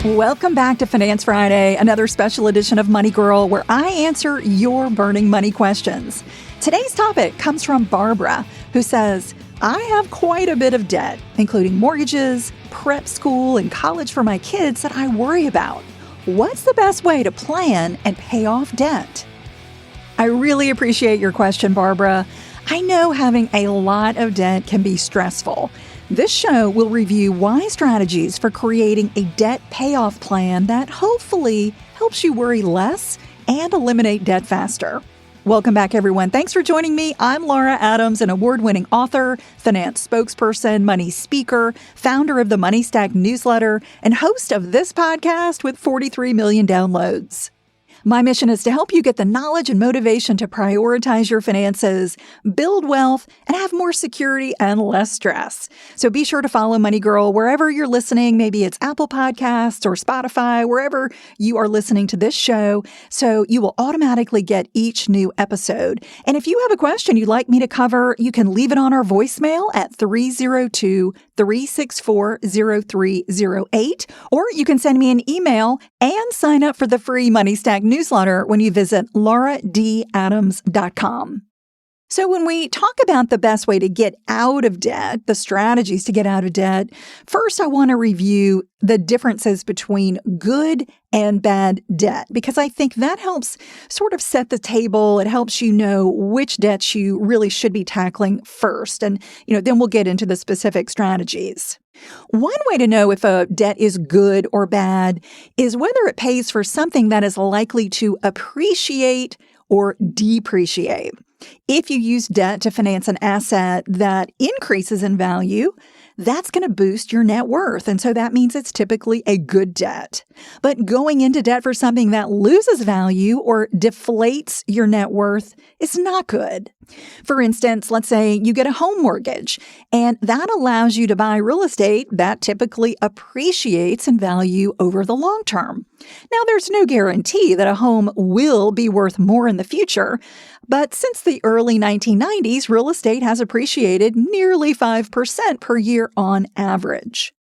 Welcome back to Finance Friday, another special edition of Money Girl, where I answer your burning money questions. Today's topic comes from Barbara, who says, I have quite a bit of debt, including mortgages, prep school, and college for my kids that I worry about. What's the best way to plan and pay off debt? I really appreciate your question, Barbara. I know having a lot of debt can be stressful. This show will review wise strategies for creating a debt payoff plan that hopefully helps you worry less and eliminate debt faster. Welcome back, everyone. Thanks for joining me. I'm Laura Adams, an award-winning author, finance spokesperson, money speaker, founder of the Money Stack newsletter, and host of this podcast with 43 million downloads. My mission is to help you get the knowledge and motivation to prioritize your finances, build wealth, and have more security and less stress. So be sure to follow Money Girl wherever you're listening. Maybe it's Apple Podcasts or Spotify, wherever you are listening to this show, so you will automatically get each new episode. And if you have a question you'd like me to cover, you can leave it on our voicemail at 302-364-0308, or you can send me an email and sign up for the free Money Stack newsletter when you visit lauradadams.com. So when we talk about the best way to get out of debt, the strategies to get out of debt, first I want to review the differences between good and bad debt, because I think that helps sort of set the table. It helps you know which debts you really should be tackling first. And, then we'll get into the specific strategies. One way to know if a debt is good or bad is whether it pays for something that is likely to appreciate or depreciate. If you use debt to finance an asset that increases in value, that's going to boost your net worth. And so that means it's typically a good debt. But going into debt for something that loses value or deflates your net worth is not good. For instance, let's say you get a home mortgage, and that allows you to buy real estate that typically appreciates in value over the long term. Now, there's no guarantee that a home will be worth more in the future, but since the early 1990s, real estate has appreciated nearly 5% per year on average.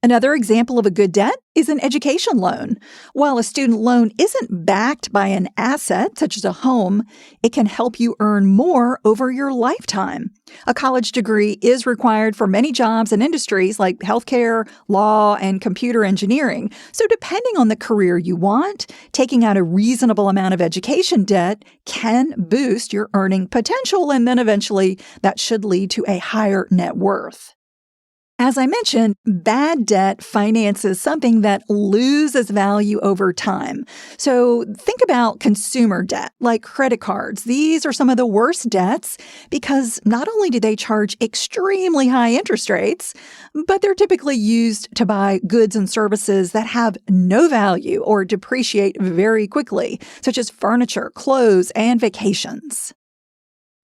Another example of a good debt is an education loan. While a student loan isn't backed by an asset, such as a home, it can help you earn more over your lifetime. A college degree is required for many jobs and industries like healthcare, law, and computer engineering. So depending on the career you want, taking out a reasonable amount of education debt can boost your earning potential, and then eventually that should lead to a higher net worth. As I mentioned, bad debt finances something that loses value over time. So think about consumer debt, like credit cards. These are some of the worst debts because not only do they charge extremely high interest rates, but they're typically used to buy goods and services that have no value or depreciate very quickly, such as furniture, clothes, and vacations.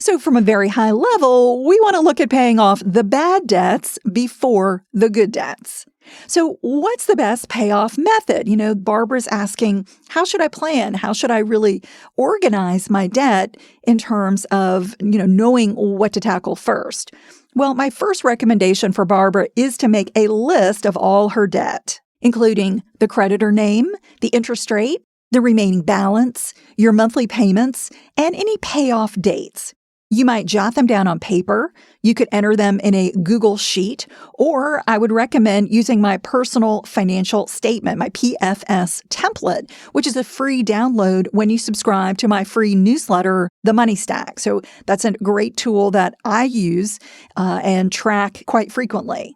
So from a very high level, we want to look at paying off the bad debts before the good debts. So what's the best payoff method? Barbara's asking, how should I plan? How should I really organize my debt in terms of, knowing what to tackle first? Well, my first recommendation for Barbara is to make a list of all her debt, including the creditor name, the interest rate, the remaining balance, your monthly payments, and any payoff dates. You might jot them down on paper. You could enter them in a Google Sheet, or I would recommend using my personal financial statement, my PFS template, which is a free download when you subscribe to my free newsletter, The Money Stack. So that's a great tool that I use and track quite frequently.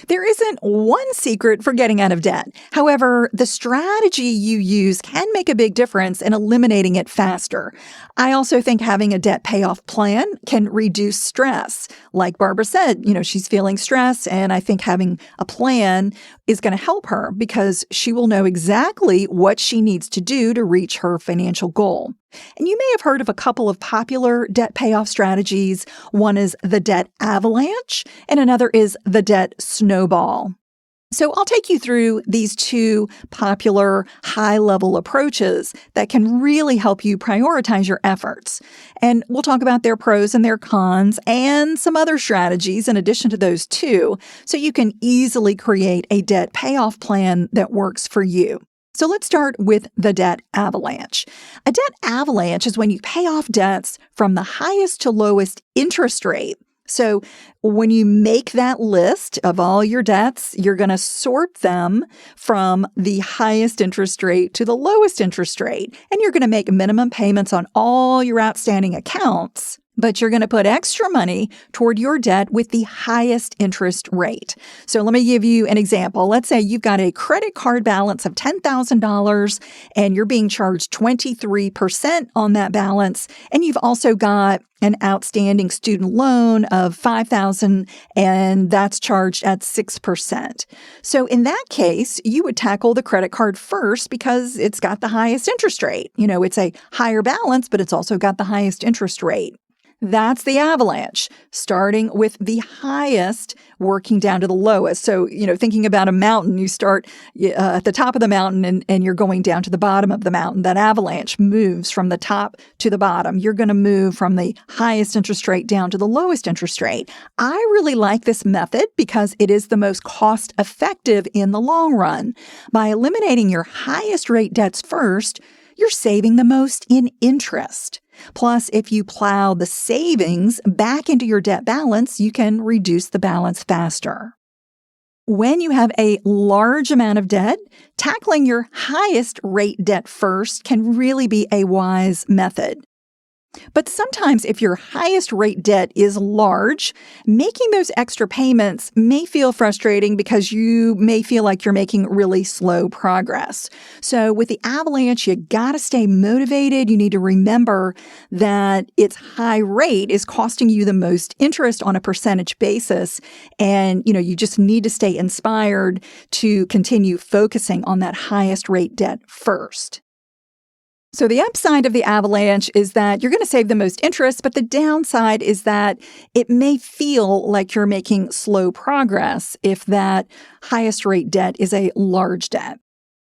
There isn't one secret for getting out of debt. However, the strategy you use can make a big difference in eliminating it faster. I also think having a debt payoff plan can reduce stress. Like Barbara said, she's feeling stress, and I think having a plan is going to help her because she will know exactly what she needs to do to reach her financial goal. And you may have heard of a couple of popular debt payoff strategies. One is the debt avalanche, and another is the debt snowball. So I'll take you through these two popular high-level approaches that can really help you prioritize your efforts. And we'll talk about their pros and their cons and some other strategies in addition to those two, so you can easily create a debt payoff plan that works for you. So let's start with the debt avalanche. A debt avalanche is when you pay off debts from the highest to lowest interest rate. So when you make that list of all your debts, you're going to sort them from the highest interest rate to the lowest interest rate. And you're going to make minimum payments on all your outstanding accounts, but you're going to put extra money toward your debt with the highest interest rate. So let me give you an example. Let's say you've got a credit card balance of $10,000 and you're being charged 23% on that balance. And you've also got an outstanding student loan of $5,000 and that's charged at 6%. So in that case, you would tackle the credit card first because it's got the highest interest rate. It's a higher balance, but it's also got the highest interest rate. That's the avalanche, starting with the highest, working down to the lowest. So, thinking about a mountain, you start at the top of the mountain and you're going down to the bottom of the mountain. That avalanche moves from the top to the bottom. You're going to move from the highest interest rate down to the lowest interest rate. I really like this method because it is the most cost effective in the long run. By eliminating your highest rate debts first, you're saving the most in interest. Plus, if you plow the savings back into your debt balance, you can reduce the balance faster. When you have a large amount of debt, tackling your highest rate debt first can really be a wise method. But sometimes if your highest rate debt is large, making those extra payments may feel frustrating because you may feel like you're making really slow progress. So with the avalanche, you got to stay motivated. You need to remember that its high rate is costing you the most interest on a percentage basis. And, you just need to stay inspired to continue focusing on that highest rate debt first. So the upside of the avalanche is that you're going to save the most interest, but the downside is that it may feel like you're making slow progress if that highest rate debt is a large debt.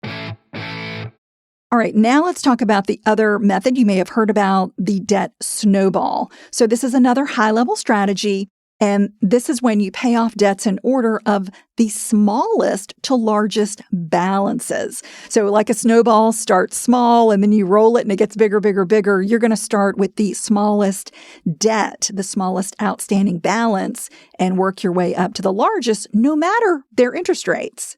All right, now let's talk about the other method. You may have heard about the debt snowball. So this is another high-level strategy. And this is when you pay off debts in order of the smallest to largest balances. So like a snowball, starts small and then you roll it and it gets bigger, bigger, bigger. You're going to start with the smallest debt, the smallest outstanding balance, and work your way up to the largest, no matter their interest rates.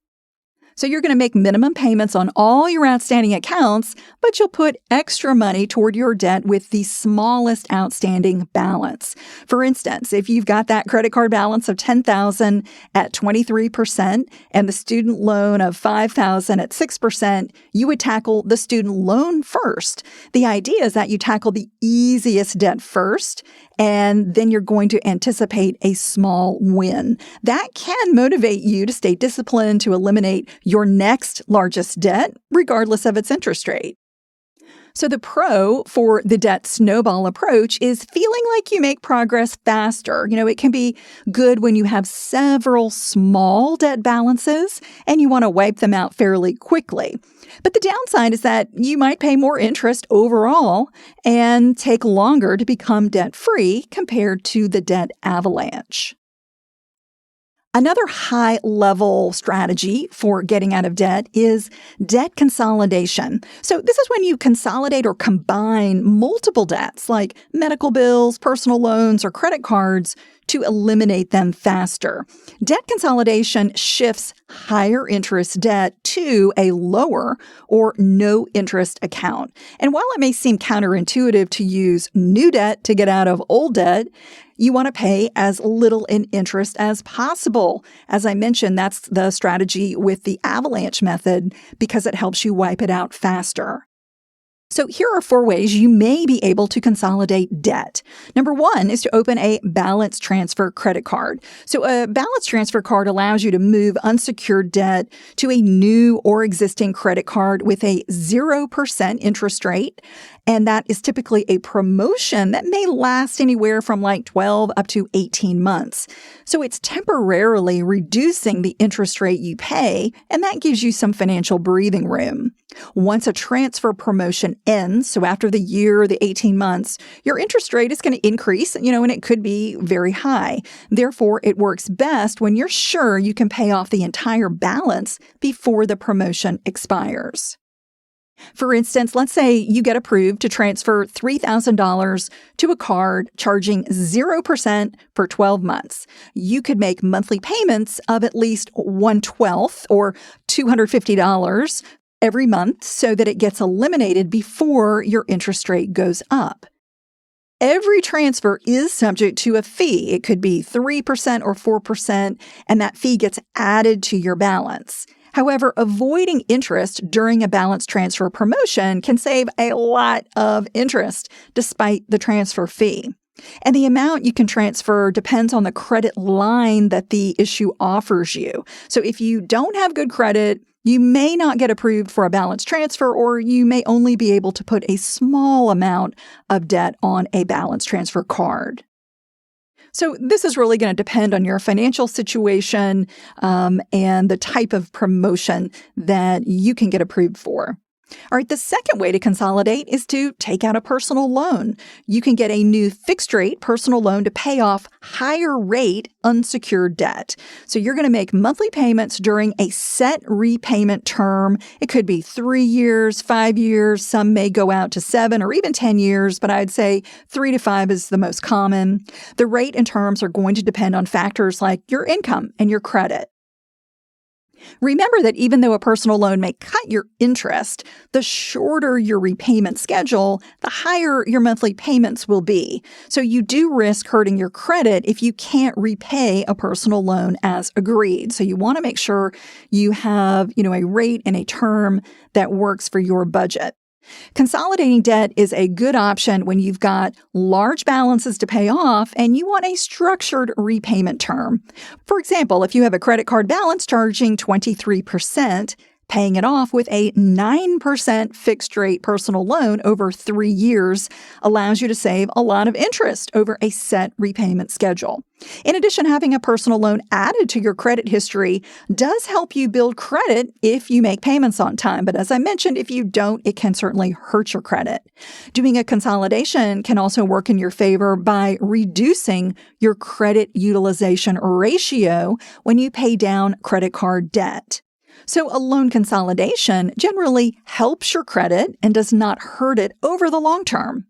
So you're going to make minimum payments on all your outstanding accounts, but you'll put extra money toward your debt with the smallest outstanding balance. For instance, if you've got that credit card balance of $10,000 at 23% and the student loan of $5,000 at 6%, you would tackle the student loan first. The idea is that you tackle the easiest debt first, and then you're going to anticipate a small win. That can motivate you to stay disciplined to eliminate your next largest debt, regardless of its interest rate. So the pro for the debt snowball approach is feeling like you make progress faster. It can be good when you have several small debt balances and you want to wipe them out fairly quickly. But the downside is that you might pay more interest overall and take longer to become debt-free compared to the debt avalanche. Another high-level strategy for getting out of debt is debt consolidation. So this is when you consolidate or combine multiple debts like medical bills, personal loans, or credit cards to eliminate them faster. Debt consolidation shifts higher interest debt to a lower or no interest account. And while it may seem counterintuitive to use new debt to get out of old debt, you want to pay as little in interest as possible. As I mentioned, that's the strategy with the avalanche method because it helps you wipe it out faster. So here are 4 ways you may be able to consolidate debt. Number 1 is to open a balance transfer credit card. So a balance transfer card allows you to move unsecured debt to a new or existing credit card with a 0% interest rate. And that is typically a promotion that may last anywhere from like 12 up to 18 months. So it's temporarily reducing the interest rate you pay, and that gives you some financial breathing room. Once a transfer promotion ends, so after the year or the 18 months, your interest rate is going to increase, and it could be very high. Therefore, it works best when you're sure you can pay off the entire balance before the promotion expires. For instance, let's say you get approved to transfer $3,000 to a card charging 0% for 12 months. You could make monthly payments of at least 1/12 or $250 every month so that it gets eliminated before your interest rate goes up. Every transfer is subject to a fee. It could be 3% or 4%, and that fee gets added to your balance. However, avoiding interest during a balance transfer promotion can save a lot of interest despite the transfer fee. And the amount you can transfer depends on the credit line that the issue offers you. So if you don't have good credit, you may not get approved for a balance transfer, or you may only be able to put a small amount of debt on a balance transfer card. So this is really going to depend on your financial situation and the type of promotion that you can get approved for. All right, the second way to consolidate is to take out a personal loan. You can get a new fixed rate personal loan to pay off higher rate unsecured debt. So you're going to make monthly payments during a set repayment term. It could be 3 years, 5 years. Some may go out to 7 or even 10 years, but I'd say 3 to 5 is the most common. The rate and terms are going to depend on factors like your income and your credit. Remember that even though a personal loan may cut your interest, the shorter your repayment schedule, the higher your monthly payments will be. So you do risk hurting your credit if you can't repay a personal loan as agreed. So you want to make sure you have, a rate and a term that works for your budget. Consolidating debt is a good option when you've got large balances to pay off and you want a structured repayment term. For example, if you have a credit card balance charging 23%, paying it off with a 9% fixed rate personal loan over 3 years allows you to save a lot of interest over a set repayment schedule. In addition, having a personal loan added to your credit history does help you build credit if you make payments on time. But as I mentioned, if you don't, it can certainly hurt your credit. Doing a consolidation can also work in your favor by reducing your credit utilization ratio when you pay down credit card debt. So a loan consolidation generally helps your credit and does not hurt it over the long term.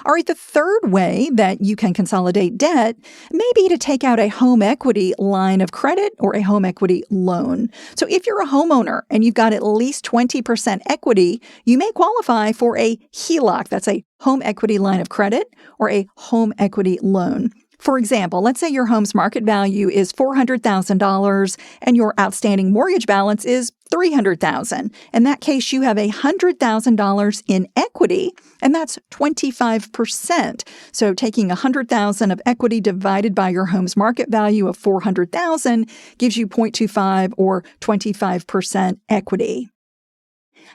All right, the third way that you can consolidate debt may be to take out a home equity line of credit or a home equity loan. So if you're a homeowner and you've got at least 20% equity, you may qualify for a HELOC, that's a home equity line of credit, or a home equity loan. For example, let's say your home's market value is $400,000 and your outstanding mortgage balance is $300,000. In that case, you have $100,000 in equity, and that's 25%. So taking $100,000 of equity divided by your home's market value of $400,000 gives you 0.25 or 25% equity.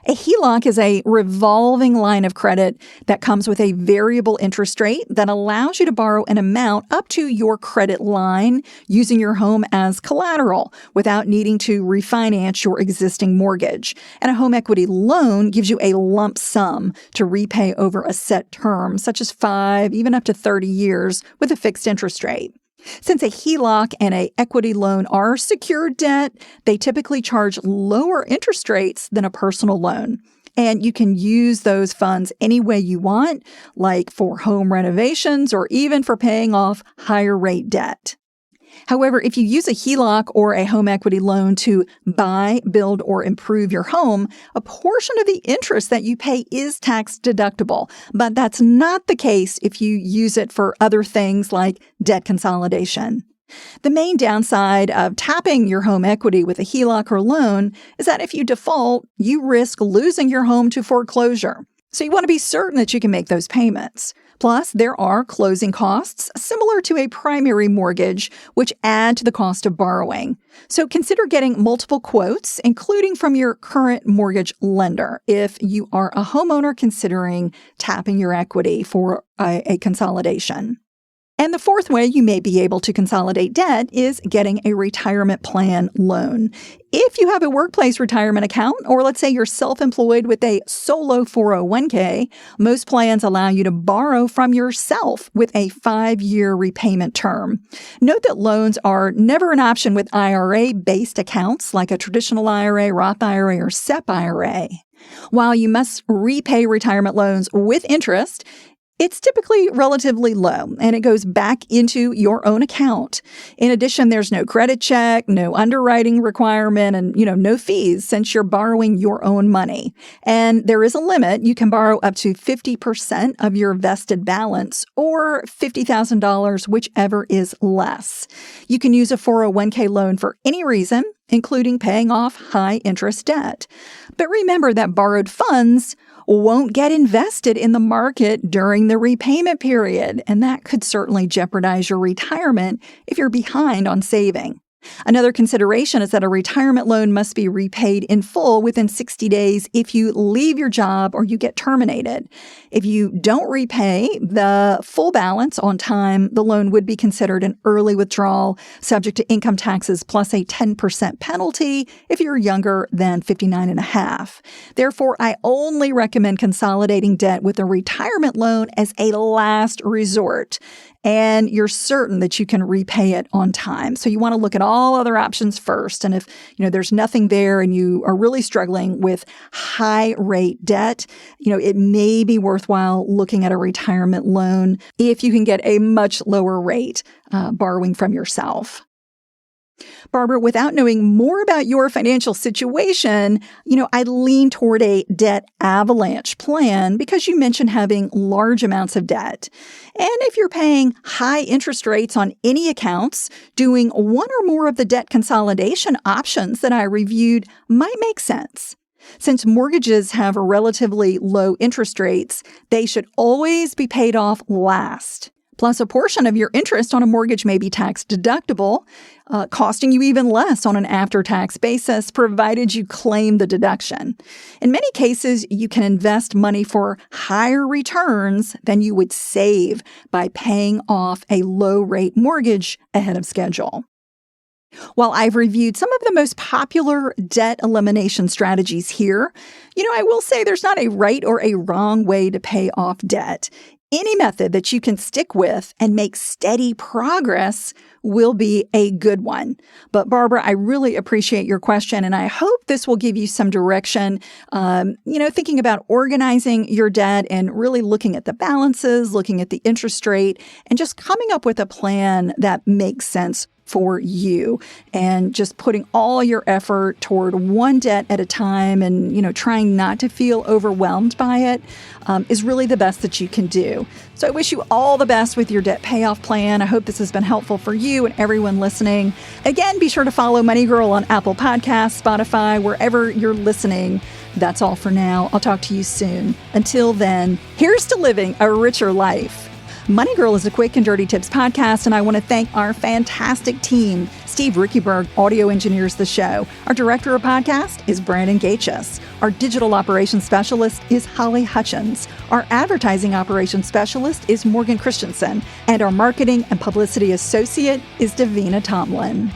A HELOC is a revolving line of credit that comes with a variable interest rate that allows you to borrow an amount up to your credit line using your home as collateral without needing to refinance your existing mortgage. And a home equity loan gives you a lump sum to repay over a set term, such as 5, even up to 30 years with a fixed interest rate. Since a HELOC and an equity loan are secured debt, they typically charge lower interest rates than a personal loan. And you can use those funds any way you want, like for home renovations or even for paying off higher rate debt. However, if you use a HELOC or a home equity loan to buy, build, or improve your home, a portion of the interest that you pay is tax deductible. But that's not the case if you use it for other things like debt consolidation. The main downside of tapping your home equity with a HELOC or loan is that if you default, you risk losing your home to foreclosure. So you want to be certain that you can make those payments. Plus, there are closing costs similar to a primary mortgage, which add to the cost of borrowing. So consider getting multiple quotes, including from your current mortgage lender, if you are a homeowner considering tapping your equity for a consolidation. And the fourth way you may be able to consolidate debt is getting a retirement plan loan. If you have a workplace retirement account, or let's say you're self-employed with a solo 401k, most plans allow you to borrow from yourself with a 5-year repayment term. Note that loans are never an option with IRA-based accounts like a traditional IRA, Roth IRA, or SEP IRA. While you must repay retirement loans with interest, it's typically relatively low, and it goes back into your own account. In addition, there's no credit check, no underwriting requirement, and, no fees since you're borrowing your own money. And there is a limit. You can borrow up to 50% of your vested balance or $50,000, whichever is less. You can use a 401k loan for any reason, including paying off high-interest debt. But remember that borrowed funds won't get invested in the market during the repayment period, and that could certainly jeopardize your retirement if you're behind on saving. Another consideration is that a retirement loan must be repaid in full within 60 days if you leave your job or you get terminated. If you don't repay the full balance on time, the loan would be considered an early withdrawal, subject to income taxes plus a 10% penalty if you're younger than 59 and a half. Therefore, I only recommend consolidating debt with a retirement loan as a last resort, and you're certain that you can repay it on time. So you want to look at all other options first. And if, there's nothing there and you are really struggling with high rate debt, it may be worthwhile looking at a retirement loan if you can get a much lower rate borrowing from yourself. Barbara, without knowing more about your financial situation, I lean toward a debt avalanche plan because you mentioned having large amounts of debt. And if you're paying high interest rates on any accounts, doing one or more of the debt consolidation options that I reviewed might make sense. Since mortgages have relatively low interest rates, they should always be paid off last. Plus, a portion of your interest on a mortgage may be tax deductible, costing you even less on an after-tax basis, provided you claim the deduction. In many cases, you can invest money for higher returns than you would save by paying off a low-rate mortgage ahead of schedule. While I've reviewed some of the most popular debt elimination strategies here, I will say there's not a right or a wrong way to pay off debt. Any method that you can stick with and make steady progress will be a good one. But Barbara, I really appreciate your question, and I hope this will give you some direction, thinking about organizing your debt and really looking at the balances, looking at the interest rate, and just coming up with a plan that makes sense for you, and just putting all your effort toward one debt at a time and, trying not to feel overwhelmed by it is really the best that you can do. So I wish you all the best with your debt payoff plan. I hope this has been helpful for you and everyone listening. Again, be sure to follow Money Girl on Apple Podcasts, Spotify, wherever you're listening. That's all for now. I'll talk to you soon. Until then, here's to living a richer life. Money Girl is a quick and dirty tips podcast, and I want to thank our fantastic team. Steve Rickyberg audio engineers the show. Our director of podcast is Brandon Gatchus. Our digital operations specialist is Holly Hutchins. Our advertising operations specialist is Morgan Christensen. And our marketing and publicity associate is Davina Tomlin.